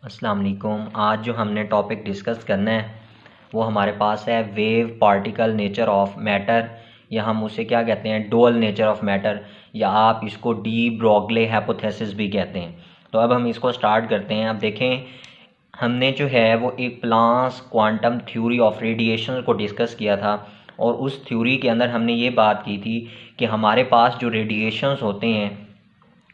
अस्सलाम वालेकुम। आज जो हमने टॉपिक डिस्कस करना है वो हमारे पास है wave particle nature of matter, या हम उसे क्या कहते हैं, डुअल नेचर ऑफ मैटर, या आप इसको डी ब्रोगली हाइपोथेसिस भी कहते हैं। तो अब हम इसको स्टार्ट करते हैं। अब देखें, हमने जो है वो एक Planck's quantum theory of radiation को डिस्कस किया था, और उस थ्योरी के अंदर हमने ये बात की थी कि हमारे पास जो रेडिएशंस होते हैं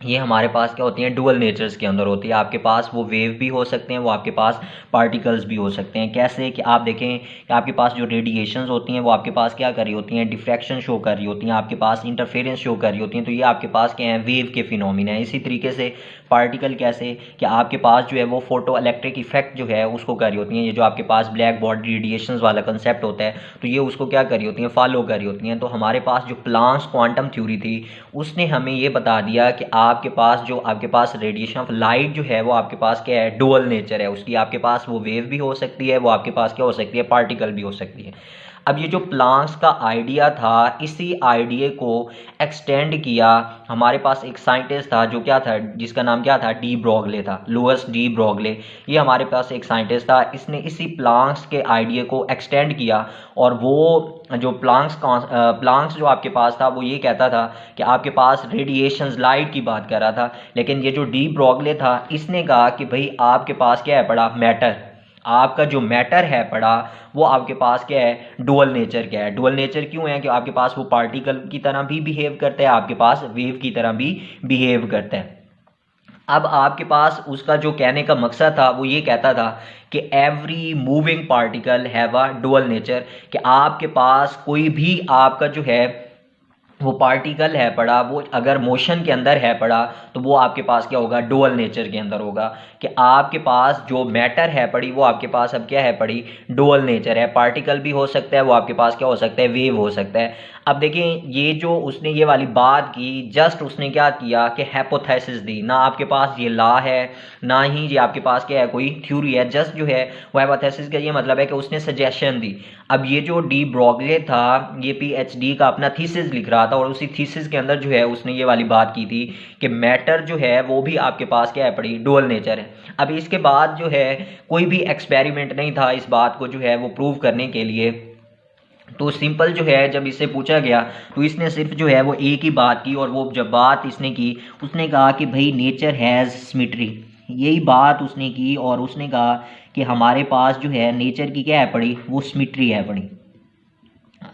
ये हमारे पास क्या होती हैं, डुअल नेचर्स के अंदर होती है। आपके पास वो वेव भी हो सकते हैं, वो आपके पास पार्टिकल्स भी हो सकते हैं। कैसे कि आप देखें कि आपके पास जो रेडिएशंस होती हैं वो आपके पास क्या कर रही होती हैं, डिफ्रैक्शन शो कर रही होती हैं, आपके पास इंटरफेरेंस शो कर रही होती हैं। तो ये आपके पास क्या है, वेव के फिनोमिना है। इसी तरीके से पार्टिकल कैसे कि आपके पास जो है वो फोटो इलेक्ट्रिक इफेक्ट जो है उसको कर रही होती हैं। ये जो आपके पास ब्लैक बॉडी रेडिएशंस वाला कंसेप्ट होता है तो ये उसको क्या कर रही होती हैं, फॉलो कर रही होती हैं। तो हमारे पास जो प्लांक्स क्वांटम थ्योरी थी उसने हमें ये बता दिया कि आपके पास रेडिएशन ऑफ लाइट जो है वो आपके पास क्या है, डुअल नेचर है उसकी। आपके पास वो वेव भी हो सकती है, वो आपके पास क्या हो सकती है, पार्टिकल भी हो सकती है। अब ये जो प्लांक्स का आइडिया था, इसी आइडिया को एक्सटेंड किया। हमारे पास एक साइंटिस्ट था जो क्या था, जिसका नाम क्या था, डी ब्रोगले था, लुईस डी ब्रोगले। ये हमारे पास एक साइंटिस्ट था, इसने इसी प्लांक्स के आइडिया को एक्सटेंड किया। और वो जो प्लांक्स जो आपके पास था वो ये कहता था कि आपके पास रेडिएशंस लाइट की बात कर रहा था, लेकिन ये जो डी ब्रोगले था इसने कहा कि भाई आपके पास क्या है पड़ा, मैटर। आपका जो मैटर है पड़ा वो आपके पास क्या है, डुअल नेचर क्या है। डुअल नेचर क्यों है कि आपके पास वो पार्टिकल की तरह भी बिहेव करता है, आपके पास वेव की तरह भी बिहेव करता है। अब आपके पास उसका जो कहने का मकसद था वो ये कहता था कि every moving particle have a dual nature, कि आपके पास कोई भी आपका जो है वो पार्टिकल है पड़ा, वो अगर मोशन के अंदर है पड़ा तो वो आपके पास क्या होगा, डुअल नेचर के अंदर होगा। कि आपके पास जो मैटर है पड़ी वो आपके पास अब क्या है पड़ी, डुअल नेचर है। पार्टिकल भी हो सकता है, वो आपके पास क्या हो सकता है, वेव हो सकता है। अब देखें, ये जो उसने ये वाली बात की, जस्ट उसने क्या किया कि हाइपोथेसिस दी। ना आपके पास ये लॉ है, ना ही ये आपके पास क्या है, कोई थ्योरी है। जस्ट जो है वो हाइपोथेसिस का ये मतलब है कि उसने सजेशन दी। अब ये जो डी ब्रोगले था ये पीएचडी का अपना थीसिस लिख रहा था, और उसी थीसिस के अंदर जो है उसने ये वाली बात की थी कि मैटर जो है वो भी आपके पास क्या है पड़ी, डुअल नेचर है। अब इसके बाद जो है कोई भी एक्सपेरिमेंट नहीं था इस बात को जो है वो प्रूव करने के लिए। तो सिंपल जो है जब इससे पूछा गया तो इसने सिर्फ जो है वो एक ही बात की, और वो जब बात इसने की उसने कहा कि भाई नेचर हैज़ सिमेट्री। यही बात उसने की, और उसने कहा कि हमारे पास जो है नेचर की क्या है पड़ी, वो सिमेट्री है पड़ी।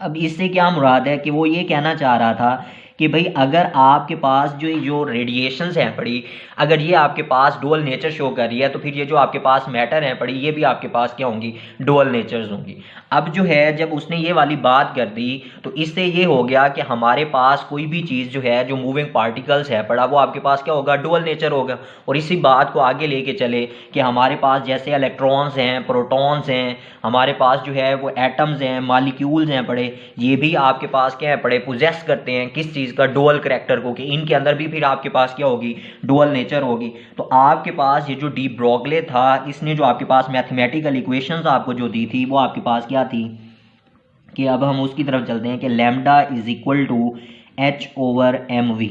अब इससे क्या मुराद है कि वो ये कहना चाह रहा था कि भाई अगर आपके पास जो जो रेडिएशंस हैं पड़ी, अगर ये आपके पास डुअल नेचर शो कर रही है तो फिर ये जो आपके पास मैटर है पड़ी ये भी आपके पास क्या होंगी, डुअल नेचर्स होंगी। अब जो है जब उसने ये वाली बात कर दी तो इससे ये हो गया कि हमारे पास कोई भी चीज़ जो है, जो मूविंग पार्टिकल्स है पड़ा, वो आपके पास क्या होगा, डुअल नेचर होगा। और इसी बात को आगे लेके चले कि हमारे पास जैसे इलेक्ट्रॉन्स हैं, प्रोटॉन्स हैं, हमारे पास जो है वो एटम्स हैं, मालिक्यूल्स हैं पड़े, ये भी आपके पास क्या है पड़े, पोजेस करते हैं किस चीज़ का, डुअल करैक्टर को, कि इनके अंदर भी फिर आपके पास क्या होगी, डुअल नेचर होगी। तो आपके पास ये जो डी ब्रोगले था इसने जो आपके पास मैथमेटिकल इक्वेशंस आपको जो दी थी वो आपके पास क्या थी, कि अब हम उसकी तरफ चलते हैं कि lambda is equal to h over m v.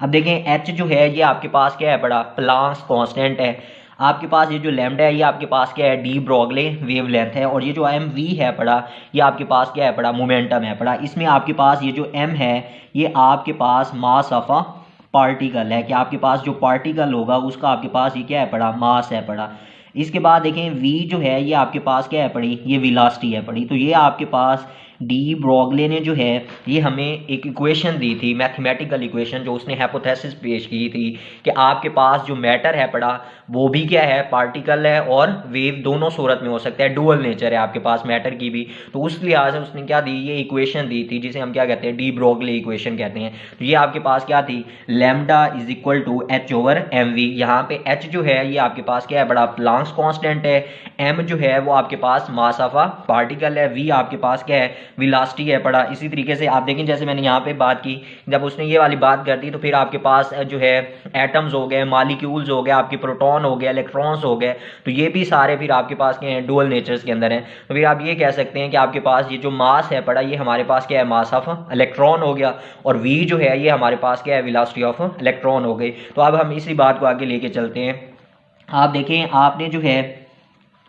अब देखें एच जो है ये आपके पास क्या है पड़ा, प्लांक्स कांस्टेंट है। आपके पास ये जो लैम्डा है ये आपके पास क्या है, डी ब्रोगले वेवलेंथ है। और ये जो एम वी है पड़ा, ये आपके पास क्या है पड़ा, मोमेंटम है पड़ा। इसमें आपके पास ये जो एम है ये आपके पास मास ऑफ अ पार्टिकल है, कि आपके पास जो पार्टिकल होगा उसका आपके पास ये क्या है पड़ा, मास है पड़ा। इसके बाद देखें वी जो है ये आपके पास क्या है पड़ी, ये वेलोसिटी है पड़ी। तो ये आपके पास डी ब्रोगले ने जो है ये हमें एक इक्वेशन दी थी, मैथमेटिकल इक्वेशन, जो उसने हाइपोथेसिस पेश की थी कि आपके पास जो मैटर है पड़ा वो भी क्या है, पार्टिकल है, और वेव दोनों सूरत में हो सकता है, डुअल नेचर है आपके पास मैटर की भी। तो उस लिहाज से उसने क्या दी, ये इक्वेशन दी थी जिसे हम क्या कहते हैं, डी ब्रोगले इक्वेशन कहते हैं। तो ये आपके पास क्या थी, lambda is equal to h over m v. यहाँ पे एच जो है ये आपके पास क्या है बड़ा, प्लांक्स कांस्टेंट है। एम जो है वो आपके पास मास ऑफ अ पार्टिकल है। वी आपके पास क्या है, वेलोसिटी है पड़ा। इसी तरीके से आप देखें जैसे मैंने यहाँ पे बात की, जब उसने ये वाली बात कर दी तो फिर आपके पास जो है एटम्स हो गए, मालिक्यूल्स हो गए, आपके प्रोटॉन हो गए, इलेक्ट्रॉन्स हो गए, तो ये भी सारे फिर आपके पास क्या है, डुअल नेचर्स के अंदर हैं। तो फिर आप ये कह सकते हैं कि आपके पास ये जो मास है पड़ा ये हमारे पास क्या है, मास ऑफ इलेक्ट्रॉन हो गया, और वी जो है ये हमारे पास क्या है, वेलोसिटी ऑफ इलेक्ट्रॉन हो गई। तो अब हम इसी बात को आगे लेके चलते हैं आप देखें आपने जो है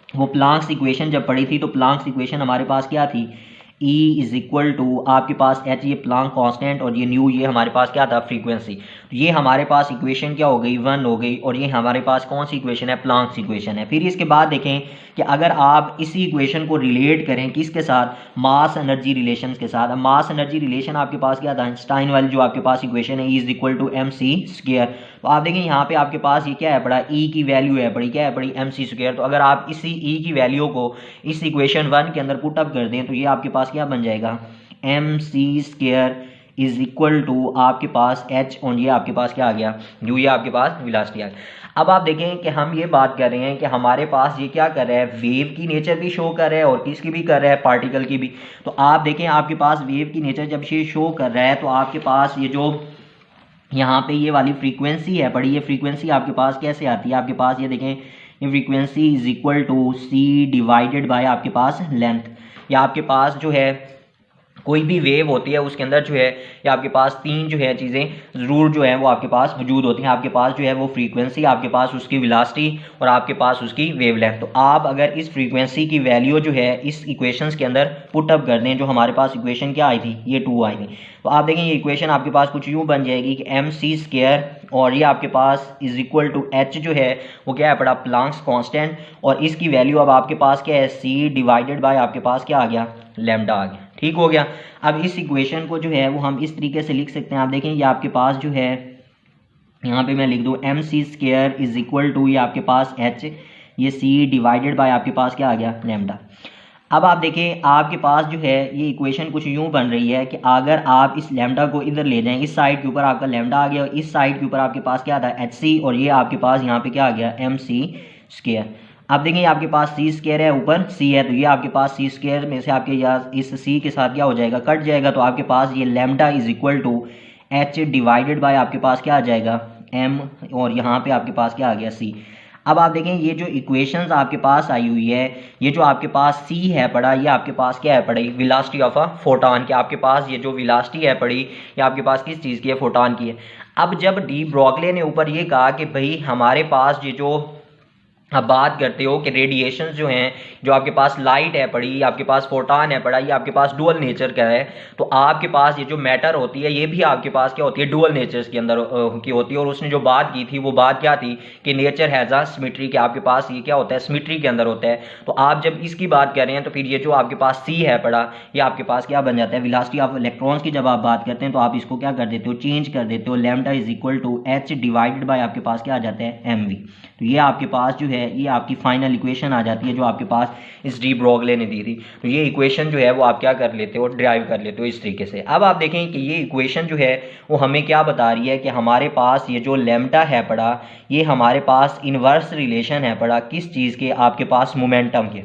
वो प्लांक्स इक्वेशन जब पढ़ी थी तो प्लांक्स इक्वेशन हमारे पास क्या थी, E इज इक्वल टू आपके पास H ये प्लांक कांस्टेंट और ये न्यू ये हमारे पास क्या था फ्रीक्वेंसी। तो ये हमारे पास इक्वेशन क्या हो गई 1 हो गई और ये हमारे पास कौन सी इक्वेशन है, प्लांक्स इक्वेशन है। फिर इसके बाद देखें कि अगर आप इसी इक्वेशन को रिलेट करें किसके साथ, मास एनर्जी रिलेशन के साथ। अब मास एनर्जी रिलेशन आपके पास क्या था, आइंस्टाइन वाली जो आपके पास इक्वेशन है, E is equal to mc²। तो आप देखें यहाँ पे आपके पास ये क्या है पड़ा, E की वैल्यू है पड़ी, क्या है पड़ी, mc²। तो अगर आप इसी E की वैल्यू को इस इक्वेशन 1 के अंदर पुट अप कर दें तो ये आपके पास क्या बन जाएगा, mc² इज इक्वल टू आपके पास H और ये आपके पास क्या आ गया, जो ये आपके पास वेलोसिटी आ गया। अब आप देखें कि हम ये बात कर रहे हैं कि हमारे पास ये क्या कर रहा है, वेव की नेचर भी शो कर रहा है और किसकी भी कर रहा है, पार्टिकल की भी। तो आप देखें आपके पास वेव की नेचर जब ये शो कर रहा है तो आपके पास ये जो यहाँ पे ये वाली फ्रीक्वेंसी है पड़ी, ये फ्रीक्वेंसी आपके पास कैसे आती है, आपके पास ये देखें ये frequency is equal to c divided by आपके पास लेंथ। या आपके पास जो है कोई भी वेव होती है उसके अंदर जो है या आपके पास तीन जो है चीज़ें ज़रूर जो है वो आपके पास मौजूद होती हैं। आपके पास जो है वो फ्रीक्वेंसी, आपके पास उसकी वेलोसिटी और आपके पास उसकी वेवलेंथ। तो आप अगर इस फ्रीक्वेंसी की वैल्यू जो है इस इक्वेशंस के अंदर पुट अप कर दें, जो हमारे पास इक्वेशन क्या आई थी, ये 2 आई थी, तो आप देखें ये इक्वेशन आपके पास कुछ यूँ बन जाएगी कि mc² और ये आपके पास इज इक्वल टू H जो है वो क्या है पड़ा, प्लांक्स कांस्टेंट, और इसकी वैल्यू अब आपके पास क्या है, c डिवाइडेड बाय आपके पास क्या आ गया, लैम्डा आ गया। ठीक हो गया। अब इस इक्वेशन को जो है वो हम इस तरीके से लिख सकते हैं। आप देखें ये आपके पास जो है यहाँ पे मैं लिख दूँ mc² इज इक्वल टू ये आपके पास H, ये c डिवाइडेड बाय आपके पास क्या आ गया, लैम्डा। अब आप देखें आपके पास जो है ये इक्वेशन कुछ यूँ बन रही है कि अगर आप इस लैम्डा को इधर ले जाएं, इस साइड के ऊपर आपका लैम्डा आ गया और इस साइड के ऊपर आपके पास क्या था, HC, और ये आपके पास यहाँ पे क्या आ गया, mc²। अब देखें आपके पास c² है, ऊपर c है, तो ये आपके पास c² में से आपके यहाँ इस c के साथ क्या हो जाएगा, कट जाएगा। तो आपके पास ये lambda is equal to H divided by आपके पास क्या आ जाएगा, m, और यहाँ पे आपके पास क्या आ गया, c। अब आप देखें ये जो इक्वेशंस आपके पास आई हुई है, ये जो आपके पास c है पड़ा, ये आपके पास क्या है पड़ी, वेलोसिटी ऑफ अ फोटॉन की। आपके पास ये जो वेलोसिटी है पड़ी ये आपके पास किस चीज़ की है, फोटॉन की है। अब जब डी ब्रॉगली ने ऊपर ये कहा कि भाई हमारे पास ये जो आप बात करते हो कि रेडिएशन जो हैं, जो आपके पास लाइट है पड़ी, आपके पास फोटॉन है पड़ा, ये आपके पास डुअल नेचर का है। तो आपके पास ये जो मैटर होती है ये भी आपके पास क्या होती है, डुअल नेचर्स के अंदर की होती है। और उसने जो बात की थी वो बात क्या थी कि नेचर हैज़ अ सिमेट्री, के आपके पास ये क्या होता है, सिमेट्री के अंदर होता है। तो आप जब इसकी बात कर रहे हैं तो फिर ये जो आपके पास सी है पड़ा, ये आपके पास क्या बन जाता है, वेलोसिटी ऑफ इलेक्ट्रॉन्स की जब आप बात करते हैं तो आप इसको क्या कर देते हो, चेंज कर देते हो, lambda is equal to H divided by आपके पास क्या आ जाता है, mv। तो ये आपके पास जो है ये आपकी फाइनल इक्वेशन आ जाती है जो आपके पास इस डी ब्रॉगली ने दी थी। तो ये इक्वेशन जो है वो आप क्या कर लेते हो, ड्राइव कर लेते हो इस तरीके से। अब आप देखें कि ये इक्वेशन जो है वो हमें क्या बता रही है कि हमारे पास ये जो लैम्डा है पड़ा, ये हमारे पास इन्वर्स रिलेशन है पड़ा किस चीज़ के, आपके पास मोमेंटम के,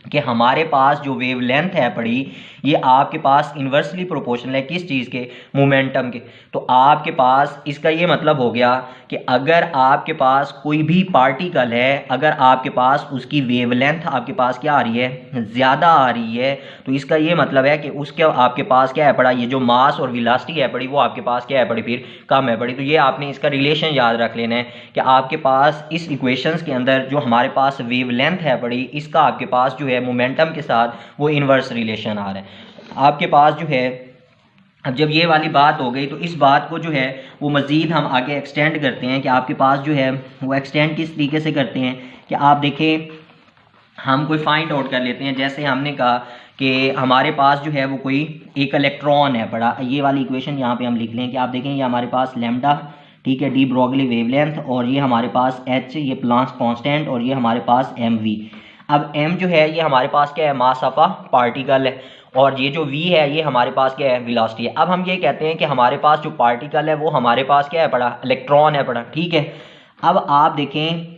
कि हमारे पास जो वेवलेंथ है पड़ी ये आपके पास इन्वर्सली प्रोपोर्शनल है किस चीज़ के, मोमेंटम के। तो आपके पास इसका ये मतलब हो गया कि अगर आपके पास कोई भी पार्टिकल है, अगर आपके पास उसकी वेवलेंथ आपके पास क्या आ रही है, ज़्यादा आ रही है, तो इसका ये मतलब है कि उसके आपके पास क्या है पड़ा, ये जो मास और वेलोसिटी है पड़ी वो आपके पास क्या है पड़ी, फिर कम है पड़ी। तो ये आपने इसका रिलेशन याद रख लेना है कि आपके पास इस इक्वेशंस के अंदर जो हमारे पास वेवलेंथ है पड़ी, इसका आपके पास जो है मोमेंटम के साथ वो इन्वर्स रिलेशन आ रहा है। आपके पास जो है अब जब ये वाली बात हो गई तो इस बात को जो है वो मज़ीद हम आगे एक्सटेंड करते हैं कि आपके पास जो है वो एक्सटेंड किस तरीके से करते हैं कि आप देखें हम कोई फाइंड आउट कर लेते हैं। जैसे हमने कहा कि हमारे पास जो है वो कोई एक इलेक्ट्रॉन है पड़ा, ये वाली इक्वेशन यहाँ पे हम लिख लें कि आप देखें ये हमारे पास लैम्डा, ठीक है, डी ब्रॉगली वेवलेंथ, और ये हमारे पास H, ये प्लांक्स कांस्टेंट, और ये हमारे पास mv। अब m जो है ये हमारे पास क्या है, मास ऑफ अ पार्टिकल है, और ये जो v है ये हमारे पास क्या है, वेलोसिटी है। अब हम ये कहते हैं कि हमारे पास जो पार्टिकल है वो हमारे पास क्या है पड़ा, इलेक्ट्रॉन है पड़ा, ठीक है। अब आप देखें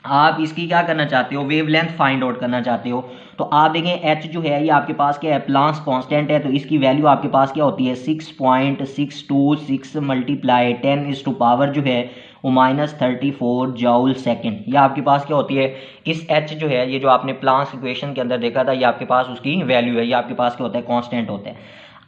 आप इसकी क्या करना चाहते हो, वेवलेंथ फाइंड आउट करना चाहते हो। तो आप देखें H जो है ये आपके पास क्या है, प्लांक्स कांस्टेंट है, तो इसकी वैल्यू आपके पास क्या होती है, 6.626 मल्टीप्लाई 10⁻⁴ जो है वो -34 जूल सेकंड, ये आपके पास क्या होती है। इस H जो है ये जो आपने प्लांक्स इक्वेशन के अंदर देखा था ये आपके पास उसकी वैल्यू है, ये आपके पास क्या होता है, कांस्टेंट होता है।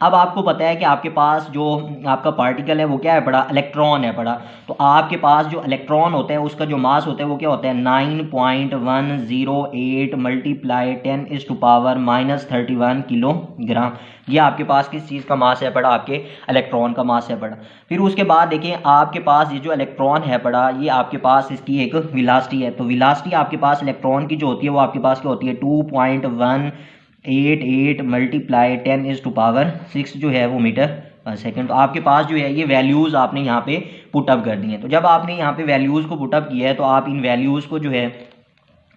अब आपको पता है कि आपके पास जो आपका पार्टिकल है वो क्या है पड़ा, इलेक्ट्रॉन है पड़ा। तो आपके पास जो इलेक्ट्रॉन होता है उसका जो मास होता है वो क्या होता है 9.108 मल्टीप्लाई 10⁻⁻31 किलोग्राम। ये आपके पास किस चीज़ का मास है पड़ा, आपके इलेक्ट्रॉन का मास है पड़ा। फिर उसके बाद देखें आपके पास ये जो इलेक्ट्रॉन है पड़ा, ये आपके पास इसकी एक वेलोसिटी है। तो वेलोसिटी आपके पास इलेक्ट्रॉन की जो होती है वो आपके पास क्या होती है 2.188 मल्टीप्लाई 10⁻6 जो है वो मीटर पर सेकेंड। तो आपके पास जो है ये वैल्यूज़ आपने यहाँ पे पुटअप कर दी हैं। तो जब आपने यहाँ पे वैल्यूज़ को पुटअप किया है तो आप इन वैल्यूज़ को जो है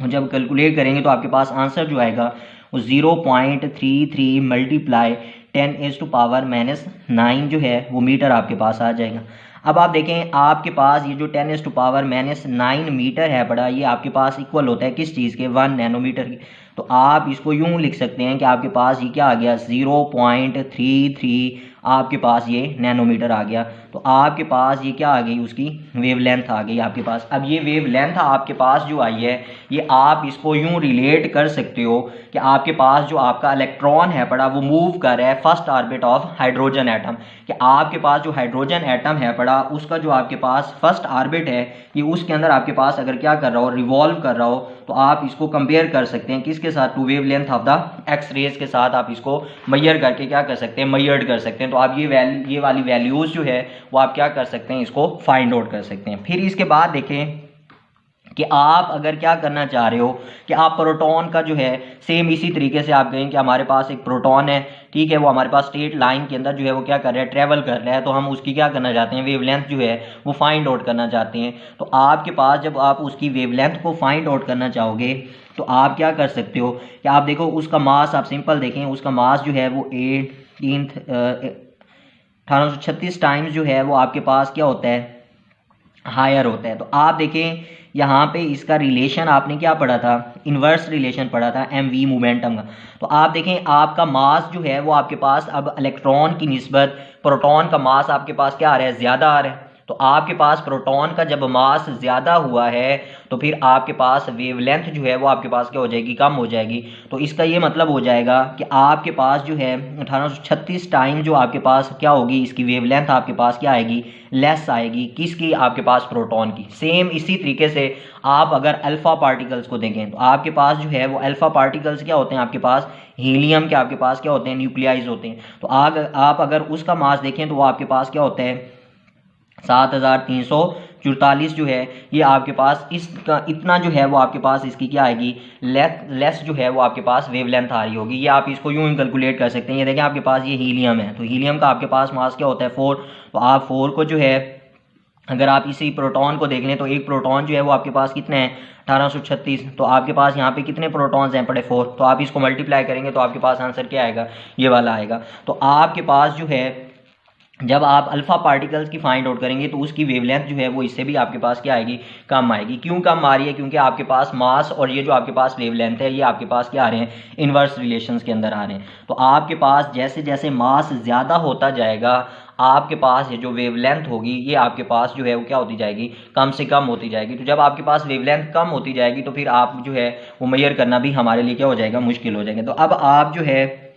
जब कैलकुलेट करेंगे तो आपके पास आंसर जो आएगा वो 0.33 मल्टीप्लाई 10⁻⁻9 जो है वो मीटर आपके पास आ जाएगा। अब आप देखें आपके पास ये जो 10⁻⁻9 मीटर है बड़ा, ये आपके पास इक्वल होता है किस चीज़ के 1 नैनोमीटर के। तो आप इसको यूं लिख सकते हैं कि आपके पास ये क्या आ गया 0.33 आपके पास ये नैनोमीटर आ गया। तो आपके पास ये क्या आ गई, उसकी वेवलेंथ आ गई आपके पास। अब ये वेवलेंथ आपके पास जो आई है ये आप इसको यूं रिलेट कर सकते हो कि आपके पास जो आपका इलेक्ट्रॉन है पड़ा वो मूव कर रहा है first orbit of hydrogen atom. कि आपके पास जो हाइड्रोजन एटम है पड़ा उसका जो आपके पास फर्स्ट ऑर्बिट है ये उसके अंदर आपके पास अगर क्या कर रहा हो, रिवॉल्व कर रहा हो, तो आप इसको कंपेयर कर सकते हैं किसके साथ, to wavelength of the X rays के साथ आप इसको मेजर करके क्या कर सकते हैं, मेजर्ड कर सकते हैं। तो आप ये वाली वैल्यूज जो है वो आप क्या कर सकते हैं, इसको फाइंड आउट कर सकते हैं। फिर इसके बाद देखें कि आप अगर क्या करना चाह रहे हो कि आप प्रोटॉन का जो है सेम इसी तरीके से आप कहें कि हमारे पास एक प्रोटॉन है, ठीक है, वो हमारे पास स्ट्रेट लाइन के अंदर जो है वो क्या कर रहा है, ट्रेवल कर रहा है। तो हम उसकी क्या करना चाहते हैं, वेवलेंथ जो है वो फाइंड आउट करना चाहते हैं। तो आपके पास जब आप उसकी वेवलेंथ को फाइंड आउट करना चाहोगे तो आप क्या कर सकते हो कि आप देखो उसका मास, आप सिंपल देखें उसका मास जो है वो 1836 टाइम्स जो है वो आपके पास क्या होता है, हायर होता है। तो आप देखें यहाँ पे इसका रिलेशन आपने क्या पढ़ा था, इन्वर्स रिलेशन पढ़ा था mv मोमेंटम का। तो आप देखें आपका मास जो है वो आपके पास अब इलेक्ट्रॉन की निस्बत प्रोटॉन का मास आपके पास क्या आ रहा है, ज़्यादा आ रहा है। तो आपके पास प्रोटॉन का जब मास ज़्यादा हुआ है तो फिर आपके पास वेवलेंथ जो है वो आपके पास क्या हो जाएगी, कम हो जाएगी। तो इसका ये मतलब हो जाएगा कि आपके पास जो है 1836 टाइम जो आपके पास क्या होगी, इसकी वेवलेंथ आपके पास क्या आएगी, लेस आएगी। किसकी, आपके पास प्रोटॉन की। सेम इसी तरीके से आप अगर अल्फ़ा पार्टिकल्स को देखें तो आपके पास जो है वो अल्फ़ा पार्टिकल्स क्या होते हैं, आपके पास हीलियम के आपके पास क्या होते हैं, न्यूक्लियाइज होते हैं। तो आप अगर उसका मास देखें तो वो आपके पास क्या होता है 7344 जो है ये आपके पास इसका इतना जो है वो आपके पास इसकी क्या आएगी, लेस जो है वो आपके पास वेवलेंथ आ रही होगी। ये आप इसको यूं ही कैलकुलेट कर सकते हैं। ये देखें आपके पास ये हीलियम है, तो हीलियम का आपके पास मास क्या होता है 4। तो आप 4 को जो है अगर आप इसी प्रोटॉन को देख लें तो एक प्रोटॉन जो है वो आपके पास कितने हैं 1836। तो आपके पास यहाँ पे कितने प्रोटॉन्स हैं पड़े 4। तो आप इसको मल्टीप्लाई करेंगे तो आपके पास आंसर क्या आएगा, ये वाला आएगा। तो आपके पास जो है जब आप अल्फ़ा पार्टिकल्स की फाइंड आउट करेंगे तो उसकी वेवलेंथ जो है वो इससे भी आपके पास क्या आएगी, कम आएगी। क्यों कम आ रही है, क्योंकि आपके पास मास और ये जो आपके पास वेवलेंथ है ये आपके पास क्या आ रहे हैं, इन्वर्स रिलेशंस के अंदर आ रहे हैं। तो आपके पास जैसे जैसे मास ज़्यादा होता जाएगा आपके पास ये जो वेवलेंथ होगी ये आपके पास जो है वो क्या होती जाएगी, कम से कम होती जाएगी। तो जब आपके पास वेवलेंथ कम होती जाएगी तो फिर आप जो है वो मेजर करना भी हमारे लिए क्या हो जाएगा, मुश्किल हो जाएगा। तो अब आप जो है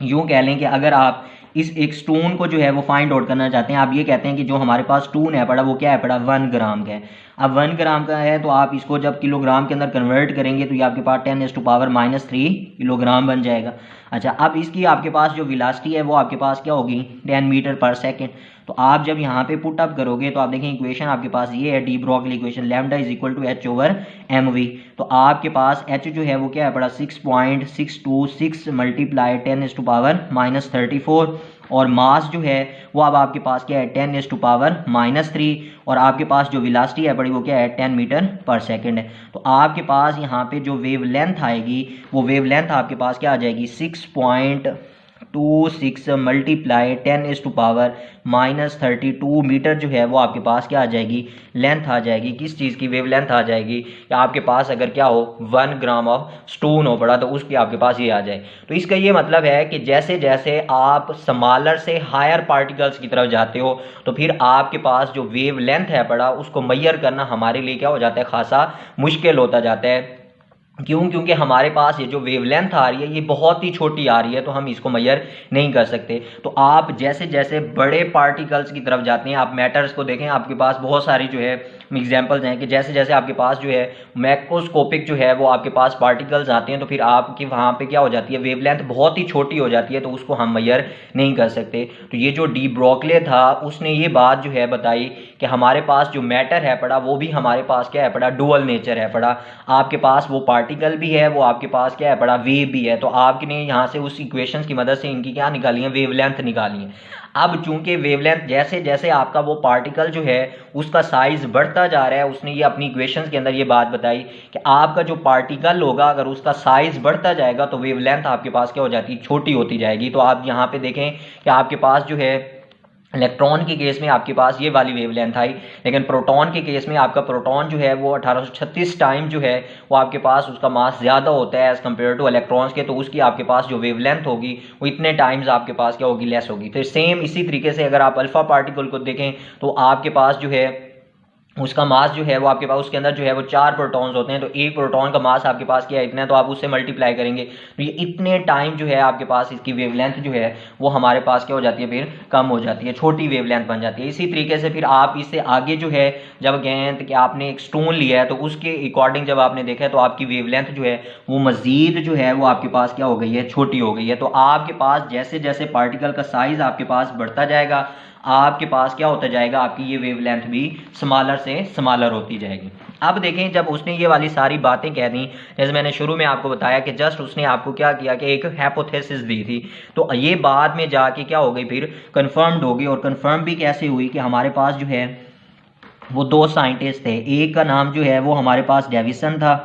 यूँ कह लें कि अगर आप इस एक स्टोन को जो है वो फाइंड आउट करना चाहते हैं, आप ये कहते हैं कि जो हमारे पास स्टोन है पड़ा वो क्या है पड़ा 1 ग्राम का है। अब 1 ग्राम का है तो आप इसको जब किलोग्राम के अंदर कन्वर्ट करेंगे तो ये आपके पास 10⁻³ किलोग्राम बन जाएगा। अच्छा, अब इसकी आपके पास जो वेलोसिटी है वो आपके पास क्या होगी 10 मीटर पर सेकेंड। तो आप जब यहाँ पे पुट अप करोगे तो आप देखें इक्वेशन आपके पास ये है de Broglie equation, lambda is equal to h/mv। तो आपके पास h जो है वो क्या है बड़ा 6.626 मल्टीप्लाई 10⁻⁻34 और मास जो है वो अब आपके पास क्या है 10⁻³ और आपके पास जो वेलोसिटी है बड़ी वो क्या है 10 मीटर पर सेकेंड है। तो आपके पास यहाँ पे जो वेवलेंथ आएगी वो वेवलेंथ आपके पास क्या आ जाएगी 6.26 मल्टीप्लाई 10⁻⁻32 मीटर जो है वो आपके पास क्या आ जाएगी, लेंथ आ जाएगी। किस चीज़ की वेवलेंथ आ जाएगी, कि आपके पास अगर क्या हो 1 ग्राम ऑफ स्टोन हो पड़ा तो उसकी आपके पास ये आ जाए। तो इसका ये मतलब है कि जैसे जैसे आप स्मॉलर से हायर पार्टिकल्स की तरफ जाते हो तो फिर आपके पास जो वेवलेंथ है पड़ा उसको मेजर करना हमारे लिए क्या हो जाता है, खासा मुश्किल होता जाता है। क्यों? क्योंकि हमारे पास ये जो वेवलेंथ आ रही है ये बहुत ही छोटी आ रही है, तो हम इसको मेजर नहीं कर सकते। तो आप जैसे जैसे बड़े पार्टिकल्स की तरफ जाते हैं, आप मैटर्स को देखें, आपके पास बहुत सारी जो है एग्जांपल्स हैं कि जैसे जैसे आपके पास जो है मैक्रोस्कोपिक जो है वो आपके पास पार्टिकल्स आते हैं, तो फिर आपकी वहाँ पे क्या हो जाती है, वेवलेंथ बहुत ही छोटी हो जाती है, तो उसको हम मेजर नहीं कर सकते। तो ये जो डी ब्रोगली था उसने ये बात जो है बताई कि हमारे पास जो मैटर है पड़ा वो भी हमारे पास क्या है पड़ा, डुअल नेचर है पड़ा। आपके पास वो पार्टिकल भी है, वो आपके पास क्या है पड़ा, वेव भी है। तो आपने यहाँ से उस इक्वेशंस की मदद से इनकी क्या निकाली है, वेवलेंथ निकाली है। अब चूंकि वेवलेंथ जैसे जैसे आपका वो पार्टिकल जो है उसका साइज बढ़ता जा रहा है, उसने ये अपनी इक्वेशंस के अंदर ये बात बताई कि आपका जो पार्टिकल होगा अगर उसका साइज बढ़ता जाएगा तो वेवलेंथ आपके पास क्या हो जाती है, छोटी होती जाएगी। तो आप यहाँ पे देखें कि आपके पास जो है इलेक्ट्रॉन के केस में आपके पास ये वाली वेवलेंथ आई, लेकिन प्रोटॉन के केस में आपका प्रोटॉन जो है वो 1836 टाइम जो है वो आपके पास उसका मास ज़्यादा होता है एज़ कम्पेयर टू इलेक्ट्रॉन्स के, तो उसकी आपके पास जो वेवलेंथ होगी वो इतने टाइम्स आपके पास क्या होगी, लेस होगी। फिर सेम इसी तरीके से अगर आप अल्फा पार्टिकल को देखें तो आपके पास जो है उसका मास जो है वो आपके पास उसके अंदर जो है वो 4 प्रोटॉन्स होते हैं, तो एक प्रोटॉन का मास आपके पास क्या है, इतना है, तो आप उससे मल्टीप्लाई करेंगे तो ये इतने टाइम जो है आपके पास इसकी वेवलेंथ जो है वो हमारे पास क्या हो जाती है, फिर कम हो जाती है, छोटी वेवलेंथ बन जाती है। इसी तरीके से फिर आप इससे आगे जो है जब गए कि आपने एक स्टोन लिया है तो उसके अकॉर्डिंग जब आपने देखा है तो आपकी वेवलेंथ जो है वो मजीद जो है वो आपके पास क्या हो गई है, छोटी हो गई है। तो आपके पास जैसे जैसे पार्टिकल का साइज आपके पास बढ़ता जाएगा आपके पास क्या होता जाएगा, आपकी ये वेवलेंथ भी स्मॉलर से स्मॉलर होती जाएगी। अब देखें जब उसने ये वाली सारी बातें कह दी, जैसे मैंने शुरू में आपको बताया कि जस्ट उसने आपको क्या किया कि एक हाइपोथेसिस दी थी, तो ये बाद में जाके क्या हो गई, फिर कंफर्म्ड हो गई। और कंफर्म भी कैसे हुई कि हमारे पास जो है वो 2 साइंटिस्ट थे, एक का नाम जो है वो हमारे पास डेविसन था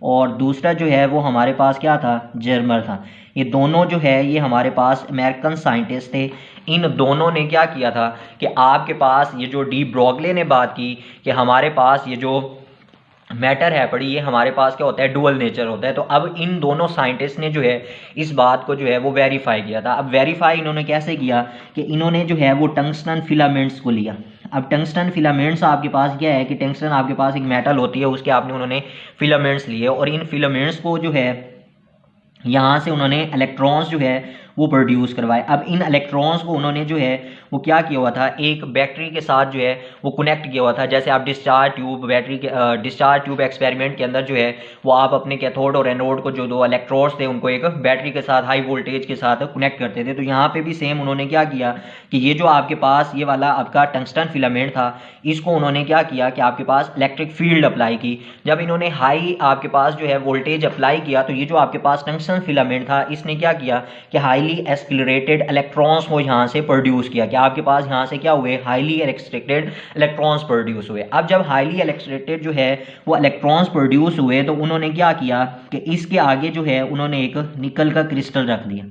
और दूसरा जो है वो हमारे पास क्या था, जर्मर था। ये दोनों जो है ये हमारे पास अमेरिकन साइंटिस्ट थे। इन दोनों ने क्या किया था कि आपके पास ये जो डी ब्रोगली ने बात की कि हमारे पास ये जो मैटर है पड़ी ये हमारे पास क्या होता है, डुअल नेचर होता है। तो अब इन दोनों साइंटिस्ट ने जो है इस बात को जो है वो वेरीफाई किया था। अब वेरीफाई इन्होंने कैसे किया कि इन्होंने जो है वो टंगस्टन फिलामेंट्स को लिया। अब टंगस्टन फिलामेंट्स आपके पास क्या है कि टंगस्टन आपके पास एक मेटल होती है, उसके आपने उन्होंने फिलामेंट्स लिए और इन फिलामेंट्स को जो है यहाँ से उन्होंने इलेक्ट्रॉन्स जो है वो प्रोड्यूस करवाए। अब इन इलेक्ट्रॉन्स को उन्होंने जो है वो क्या किया हुआ था, एक बैटरी के साथ जो है वो कनेक्ट किया हुआ था। जैसे आप डिस्चार्ज ट्यूब बैटरी के डिस्चार्ज ट्यूब एक्सपेरिमेंट के अंदर जो है वो आप अपने कैथोड और एनोड को जो 2 इलेक्ट्रोड्स थे उनको एक बैटरी के साथ हाई वोल्टेज के साथ कनेक्ट करते थे। तो यहाँ पे भी सेम उन्होंने क्या किया कि ये जो आपके पास ये वाला आपका टंगस्टन फिलामेंट था इसको उन्होंने क्या किया कि आपके पास इलेक्ट्रिक फील्ड अप्लाई की। जब इन्होंने हाई आपके पास जो है वोल्टेज अप्लाई किया तो ये जो आपके पास टंगस्टन फिलामेंट था इसने क्या किया कि हाईली एक्सिलरेटेड इलेक्ट्रॉन्स को यहाँ से प्रोड्यूस किया कि आपके पास यहाँ से क्या हुए, हाईली एक्सिलरेटेड इलेक्ट्रॉन्स प्रोड्यूस हुए। अब जब हाईली एक्सिलरेटेड जो है वो इलेक्ट्रॉन्स प्रोड्यूस हुए तो उन्होंने क्या किया कि इसके आगे जो है उन्होंने एक निकल का क्रिस्टल रख दिया।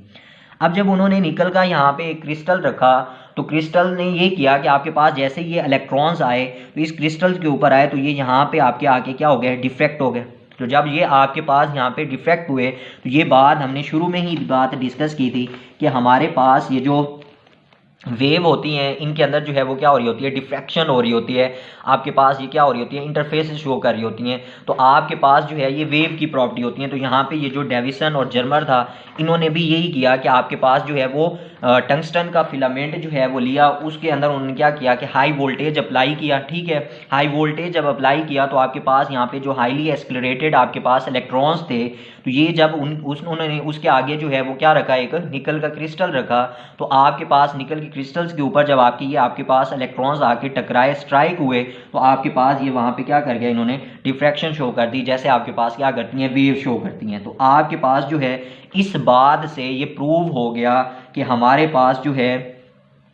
अब जब उन्होंने निकल का यहाँ पे एक क्रिस्टल रखा तो क्रिस्टल ने ये किया कि आपके पास जैसे ये इलेक्ट्रॉन्स आए तो इस क्रिस्टल के ऊपर आए तो ये यहाँ पे आपके आके क्या हो गया, डिफ्रैक्ट हो गए। तो जब ये आपके पास यहाँ पे डिफ्रैक्ट हुए तो ये बात हमने शुरू में ही बात डिस्कस की थी कि हमारे पास ये जो वेव होती हैं इनके अंदर जो है वो क्या हो रही होती है, डिफ्रैक्शन हो रही होती है। आपके पास ये क्या हो रही होती है, इंटरफेस शो कर रही होती हैं। तो आपके पास जो है ये वेव की प्रॉपर्टी होती है। तो यहाँ पे ये जो डेविसन और जर्मर था इन्होंने भी यही किया कि आपके पास जो है वो टंगस्टन का फिलामेंट जो है वो लिया, उसके अंदर उन्होंने क्या किया कि हाई वोल्टेज अप्लाई किया। ठीक है, हाई वोल्टेज जब अप्लाई किया तो आपके पास यहाँ पे जो हाईली एक्सिलरेटेड आपके पास इलेक्ट्रॉन्स थे तो ये जब उन्होंने उसके आगे जो है वो क्या रखा, एक निकल का क्रिस्टल रखा। तो आपके पास निकल के क्रिस्टल्स के ऊपर जब आपके पास इलेक्ट्रॉन्स आके टकराए, स्ट्राइक हुए तो आपके पास ये वहाँ पे क्या कर गया, इन्होंने डिफ्रैक्शन शो कर दी, जैसे आपके पास क्या करती हैं, वेव शो करती हैं। तो आपके पास जो है इस बात से ये प्रूव हो गया कि हमारे पास जो है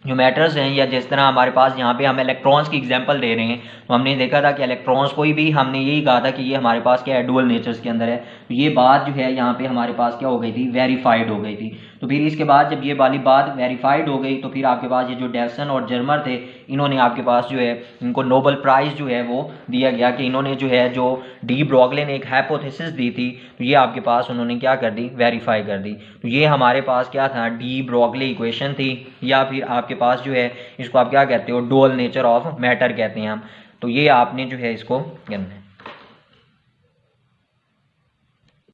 जो मैटर्स हैं, या जिस तरह हमारे पास यहाँ पे हम इलेक्ट्रॉन्स की एग्जांपल दे रहे हैं तो हमने देखा था कि इलेक्ट्रॉन्स कोई भी हमने यही कहा था कि ये हमारे पास क्या है, डुअल नेचर्स के अंदर है। तो ये बात जो है यहाँ पे हमारे पास क्या हो गई थी, वेरीफाइड हो गई थी। तो फिर इसके बाद जब ये वाली बात वेरीफाइड हो गई तो फिर आपके पास ये जो डेविसन और जर्मर थे इन्होंने आपके पास जो है इनको नोबेल प्राइज़ जो है वो दिया गया कि इन्होंने जो है जो डी ब्रोगली ने एक हाइपोथेसिस दी थी तो ये आपके पास उन्होंने क्या कर दी, वेरीफाई कर दी। तो ये हमारे पास क्या था, डी ब्रोगली इक्वेशन थी, या फिर आपके पास जो है इसको आप क्या कहते हो, डुअल नेचर ऑफ मैटर कहते हैं हम। तो ये आपने जो है इसको करना है।